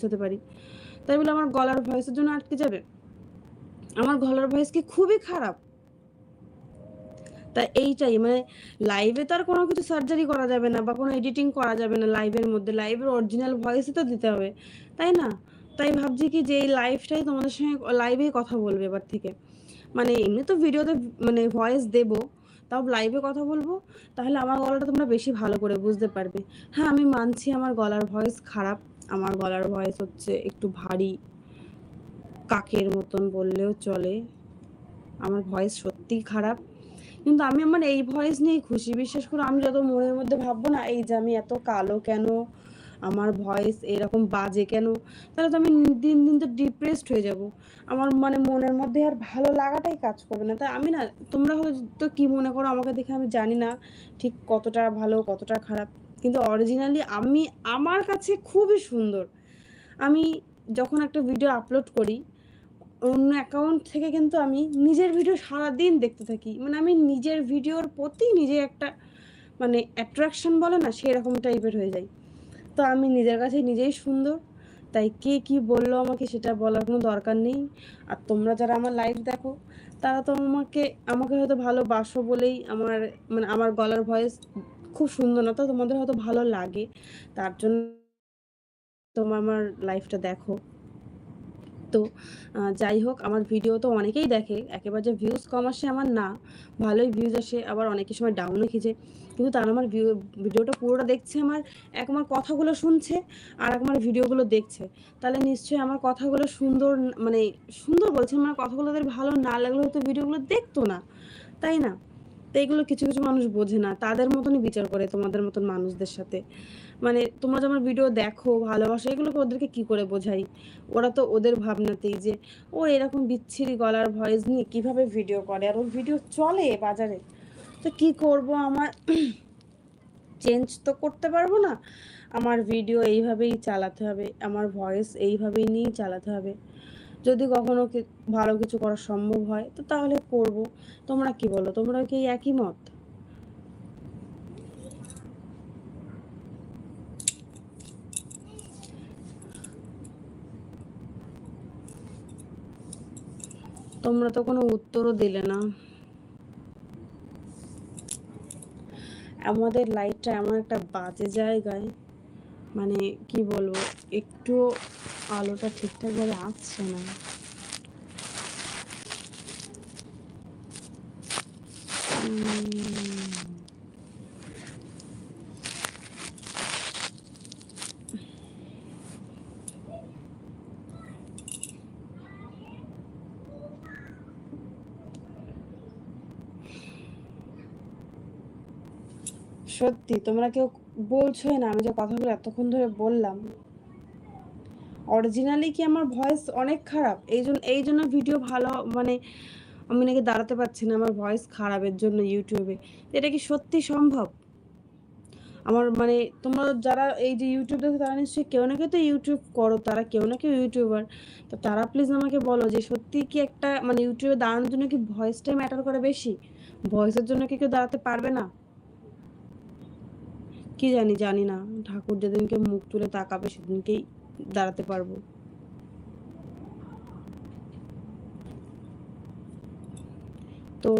হতে পারি, তাই বলে আমার গলার ভয়েসের জন্য আটকে যাবে? আমার গলার ভয়েস কি খুবই খারাপ? তা এইটাই মানে লাইভে তো আর কোনো কিছু সার্জারি করা যাবে না বা কোনো এডিটিং করা যাবে না লাইভের মধ্যে। লাইভের অরিজিনাল ভয়েসই তো দিতে হবে, তাই না? তাই ভাবছি কি যে এই লাইভটাই তোমাদের সঙ্গে লাইভেই কথা বলবো এবার থেকে। মানে এমনি তো ভিডিওতে মানে ভয়েস দেবো, তাও লাইভে কথা বলবো। তাহলে আমার গলাটা তোমরা বেশি ভালো করে বুঝতে পারবে। হ্যাঁ, আমি মানছি আমার গলার ভয়েস খারাপ। আমার গলার ভয়েস হচ্ছে একটু ভারী, কাকের মতন বললেও চলে। আমার ভয়েস সত্যিই খারাপ। কিন্তু আমি আমার এই ভয়েস নিয়েই খুশি। বিশ্বাস করো, আমি যত মনের মধ্যে ভাববো না এই যে আমি এত কালো কেন? আমার ভয়েস এরকম বাজে কেন? তাহলে তো আমি দিন, দিন তো ডিপ্রেসড হয়ে যাবো। আমার মানে মনের মধ্যে আর ভালো লাগাটাই কাজ করবে না। তাই আমি না, তোমরা হয়তো কি মনে করো আমাকে দেখে আমি জানি না ঠিক কতটা ভালো, কতটা খারাপ। কিন্তু অরিজিনালি আমি আমার কাছে খুবই সুন্দর। আমি যখন একটা ভিডিও আপলোড করি অন্য অ্যাকাউন্ট থেকে কিন্তু আমি নিজের ভিডিও সারাদিন দেখতে থাকি। মানে আমি নিজের ভিডিওর প্রতি নিজে একটা মানে অ্যাট্রাকশন বলে না সেরকম টাইপের হয়ে যাই। তো আমি নিজের কাছে নিজেই সুন্দর। তাই কে কি বলল আমাকে সেটা বলার কোনো দরকার নেই। আর তোমরা যারা আমার লাইভ দেখো তারা তো আমাকে হয়তো ভালোবাসো বলেই আমার মানে আমার গলার ভয়েস খুব সুন্দর না তো তোমাদের হয়তো ভালো লাগে। তার জন্য তোমরা আমার লাইভটা দেখো। তো যাই হোক, আমার ভিডিও তো অনেকেই দেখে। একেবারে যে ভিউজ কম আসে এমন না। ভালোই ভিউজ আসে, আবার অনেকের সময় ডাউনও খিঁচে। কিন্তু তারা আমার ভিডিওটা পুরোটা দেখছে, আমার কথাগুলো শুনছে, আর আমার ভিডিওগুলো দেখছে। তাহলে নিশ্চয়ই আমার কথাগুলো সুন্দর মানে সুন্দর বলছে, আমার কথাগুলো ওদের ভালো না লাগলে হয়তো ভিডিওগুলো দেখতো না, তাই না? তো এগুলো কিছু, কিছু মানুষ বোঝে না। তাদের মতনই বিচার করে তোমাদের মতন মানুষদের সাথে। মানে তোমরা যে আমার ভিডিও দেখো, ভালোবাসো, এগুলোকে ওদেরকে কি করে বোঝাই? ওরা তো ওদের ভাবনাতেই যে ও এরকম বিচ্ছিরি গলার ভয়েস নিয়ে কিভাবে ভিডিও করে, আর ওর ভিডিও চলে বাজারে। তো কি করব, আমার চেঞ্জ তো করতে পারবো না। আমার ভিডিও এইভাবেই চালাতে হবে, আমার ভয়েস এইভাবেই নিয়েই চালাতে হবে। যদি কখনো ভালো কিছু করা সম্ভব হয় তো তাহলে করব। তোমরা কি বলো? তোমরা কি একই মত? তোমরা তো কোনো উত্তরও দিলে না। আমাদের লাইটটা এমন একটা বাজে জায়গায়, মানে কি বলবো, একটু আলোটা ঠিকঠাকভাবে আসছে না। সত্যি তোমরা কেউ বলছোই না, আমি যে কথাগুলো এতক্ষণ ধরে বললাম অরিজিনালি কি আমার ভয়েস অনেক খারাপ? এই জন্য ভিডিও ভালো মানে আমি নাকি দাঁড়াতে পারছি না আমার ভয়েস খারাপের জন্য ইউটিউবে। এটা কি সত্যি সম্ভব? আমার মানে তোমরা যারা এই যে ইউটিউব দেখো তারা নিশ্চয়ই কেউ না কেউ তো ইউটিউব করো, তারা কেউ না কেউ ইউটিউবার। তো তারা প্লিজ আমাকে বলো যে সত্যি কি একটা মানে ইউটিউবে দাঁড়ানোর জন্য কি ভয়েসটাই ম্যাটার করে বেশি? ভয়েসের জন্য কি কেউ দাঁড়াতে পারবে না? কি জানি, জানি না। ঠাকুর যেদিনকে মুখ তুলে তাকাবে সেদিনকেই দাঁড়াতে পারবো। তো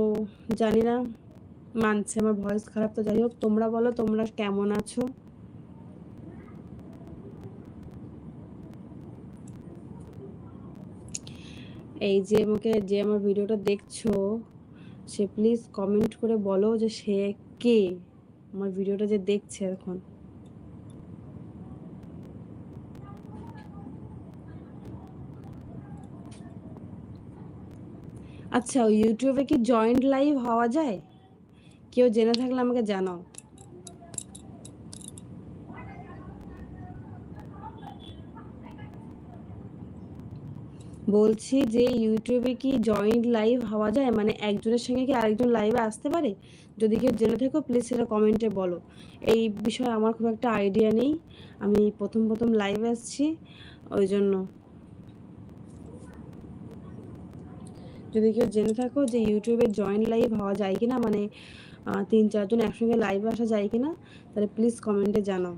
জানি না, মানছি আমার ভয়েস খারাপ। তো যাই হোক, তোমরা বলো তোমরা কেমন আছো? এই যে আমার ভিডিওটা দেখছো সে প্লিজ কমেন্ট করে বলো যে সে কে, আমার ভিডিওটা যে দেখছে এখন। আচ্ছা, ইউটিউবে কি জয়েন্ট লাইভ হওয়া যায়? কেউ জেনে থাকলে আমাকে জানাও। বলছি যে ইউটিউবে কি জয়েন্ট লাইভ হওয়া যায়, মানে একজনের সঙ্গে কি আরেকজন লাইভে আসতে পারে? যদি কেউ জেনে থাকো প্লিজ সেটা কমেন্টে বলো। এই বিষয়ে আমার খুব একটা আইডিয়া নেই, আমি প্রথম প্রথম লাইভে আসছি, ওই জন্য। যদি কেউ জেনে থাকো যে ইউটিউবে জয়েন্ট লাইভ হওয়া যায় কিনা, মানে 3-4 জন একসঙ্গে লাইভে আসা যায় কিনা, তাহলে প্লিজ কমেন্টে জানাও।